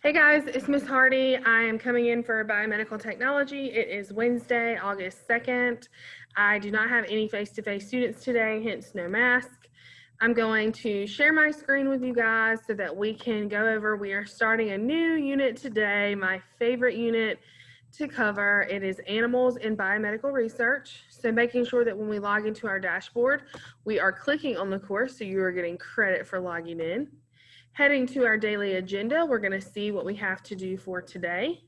Hey guys, it's Miss Hardy. I am coming in for biomedical technology. It is Wednesday, August 2nd. I do not have any face-to-face students today, hence no mask. I'm going to share my screen with you guys so that we can go over. We are starting a new unit today, my favorite unit to cover. It is animals in biomedical research. So making sure that when we log into our dashboard, we are clicking on the course so you are getting credit for logging in. Heading to our daily agenda, we're going to see what we have to do for today.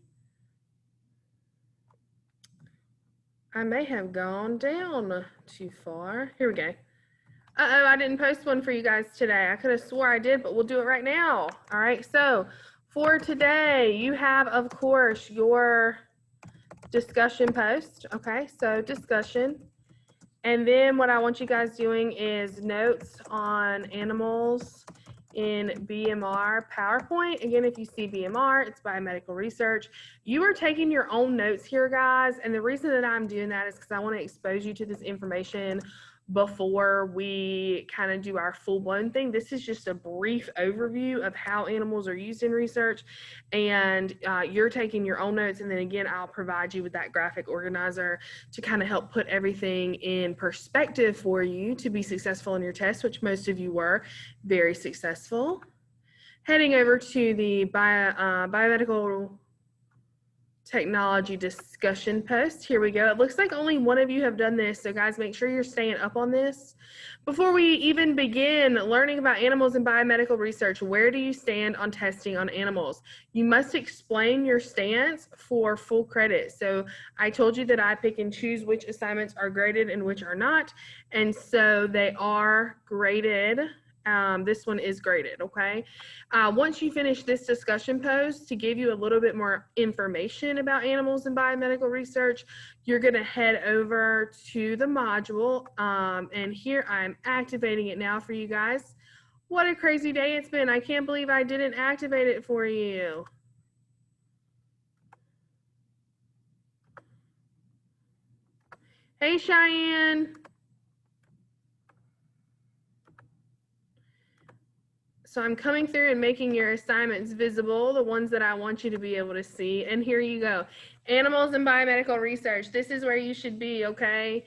I may have gone down too far. Here we go. Uh-oh, I didn't post one for you guys today. I could have swore I did, but we'll do it right now. All right, so for today, you have, of course, your discussion post. Okay, so discussion. And then what I want you guys doing is notes on animals in BMR PowerPoint. Again, if you see BMR, it's biomedical research. You are taking your own notes here, guys. And the reason that I'm doing that is because I want to expose you to this information before we kind of do our full-blown thing. This is just a brief overview of how animals are used in research, and you're taking your own notes, and then again I'll provide you with that graphic organizer to kind of help put everything in perspective for you to be successful in your test, which most of you were very successful. Heading over to the biomedical technology discussion post. Here we go. It looks like only one of you have done this, so guys, make sure you're staying up on this. Before we even begin learning about animals and biomedical research, where do you stand on testing on animals? You must explain your stance for full credit. So I told you that I pick and choose which assignments are graded and which are not, and so they are graded. This one is graded, okay? Once you finish this discussion post, to give you a little bit more information about animals and biomedical research, you're gonna head over to the module, and here I'm activating it now for you guys. What a crazy day it's been. I can't believe I didn't activate it for you. Hey, Cheyenne. So I'm coming through and making your assignments visible, the ones that I want you to be able to see. And here you go. Animals and biomedical research. This is where you should be, okay?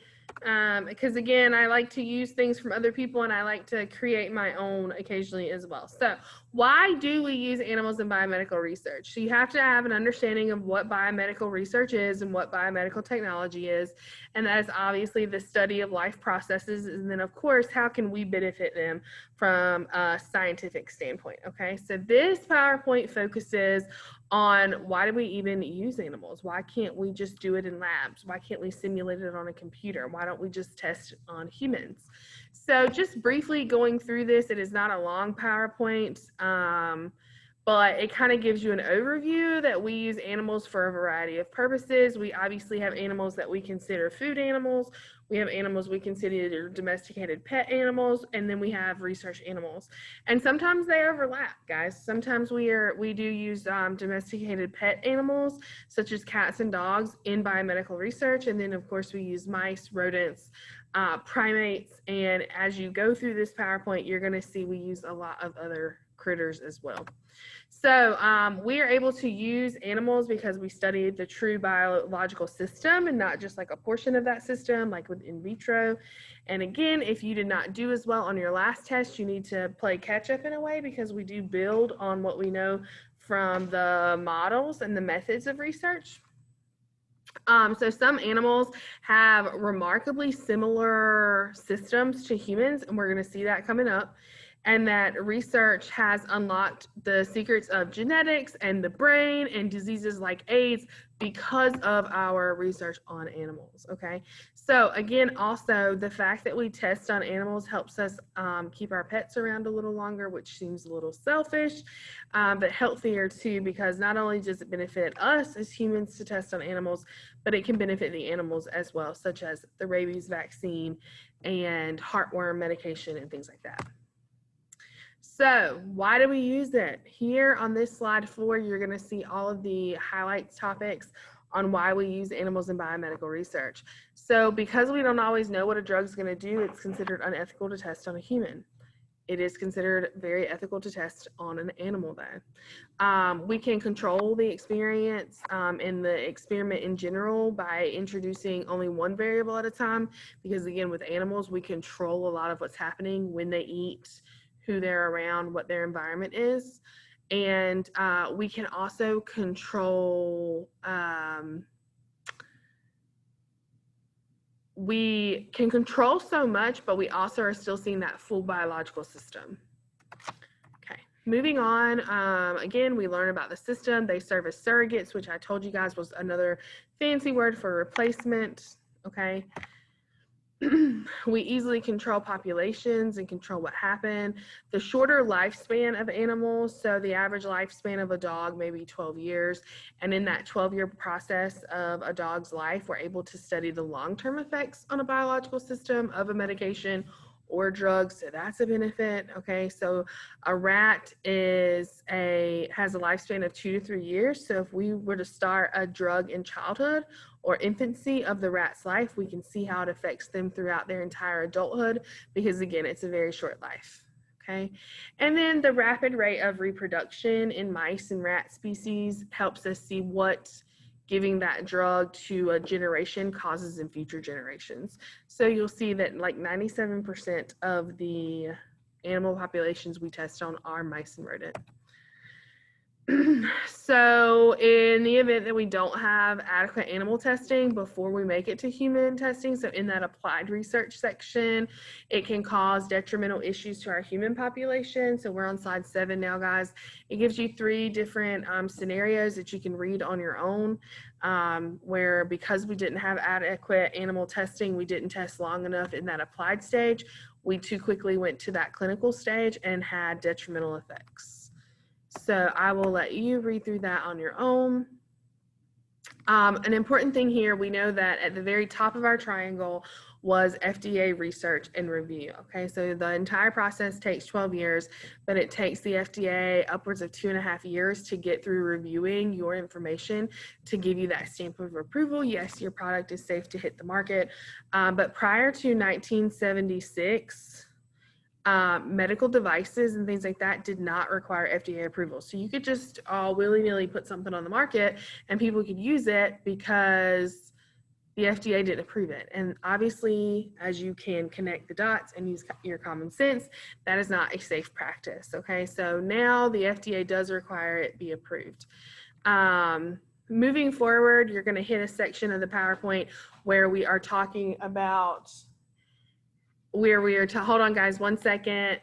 Because again, I like to use things from other people and I like to create my own occasionally as well. So why do we use animals in biomedical research? So you have to have an understanding of what biomedical research is and what biomedical technology is. And that is obviously the study of life processes. And then of course, how can we benefit them from a scientific standpoint, okay? So this PowerPoint focuses on why do we even use animals? Why can't we just do it in labs? Why can't we simulate it on a computer? Why don't we just test on humans? So just briefly going through this, it is not a long PowerPoint, but it kind of gives you an overview that we use animals for a variety of purposes. We obviously have animals that we consider food animals. We have animals we consider domesticated pet animals, and then we have research animals. And sometimes they overlap, guys. Sometimes we do use domesticated pet animals, such as cats and dogs, in biomedical research. And then, of course, we use mice, rodents, primates. And as you go through this PowerPoint, you're going to see we use a lot of other critters as well. So we are able to use animals because we studied the true biological system and not just like a portion of that system, like with in vitro. And again, if you did not do as well on your last test, you need to play catch up in a way, because we do build on what we know from the models and the methods of research. So some animals have remarkably similar systems to humans, and we're going to see that coming up. And that research has unlocked the secrets of genetics and the brain and diseases like AIDS because of our research on animals, okay? So again, also the fact that we test on animals helps us keep our pets around a little longer, which seems a little selfish, but healthier too, because not only does it benefit us as humans to test on animals, but it can benefit the animals as well, such as the rabies vaccine and heartworm medication and things like that. So why do we use it? Here on this slide 4, you're going to see all of the highlights topics on why we use animals in biomedical research. So because we don't always know what a drug's going to do, it's considered unethical to test on a human. it is considered very ethical to test on an animal though. We can control the experience and the experiment in general by introducing only one variable at a time, because again, with animals, we control a lot of what's happening when they eat, who they're around, what their environment is. And we can also control, we can control so much, but we also are still seeing that full biological system. Okay, moving on. Again, we learn about the system. They serve as surrogates, which I told you guys was another fancy word for replacement. Okay. We easily control populations and control what happened. The shorter lifespan of animals, so the average lifespan of a dog may be 12 years. And in that 12-year process of a dog's life, we're able to study the long-term effects on a biological system of a medication or drug, so that's a benefit. Okay, so a rat has a lifespan of 2 to 3 years. So if we were to start a drug in childhood or infancy of the rat's life, we can see how it affects them throughout their entire adulthood, because again, it's a very short life. Okay, and then the rapid rate of reproduction in mice and rat species helps us see what giving that drug to a generation causes in future generations. So you'll see that like 97% of the animal populations we test on are mice and rodent. So in the event that we don't have adequate animal testing before we make it to human testing, so in that applied research section, it can cause detrimental issues to our human population. So we're on slide 7 now, guys. It gives you 3 different scenarios that you can read on your own, where because we didn't have adequate animal testing, we didn't test long enough in that applied stage, we too quickly went to that clinical stage and had detrimental effects. So I will let you read through that on your own. An important thing here, we know that at the very top of our triangle was FDA research and review. Okay, so the entire process takes 12 years, but it takes the FDA upwards of 2.5 years to get through reviewing your information to give you that stamp of approval. Yes, your product is safe to hit the market. But prior to 1976, medical devices and things like that did not require FDA approval. So you could just willy-nilly put something on the market and people could use it because the FDA didn't approve it. And obviously, as you can connect the dots and use your common sense, that is not a safe practice. Okay, so now the FDA does require it be approved. Moving forward, you're going to hit a section of the PowerPoint where we are talking about hold on guys, 1 second.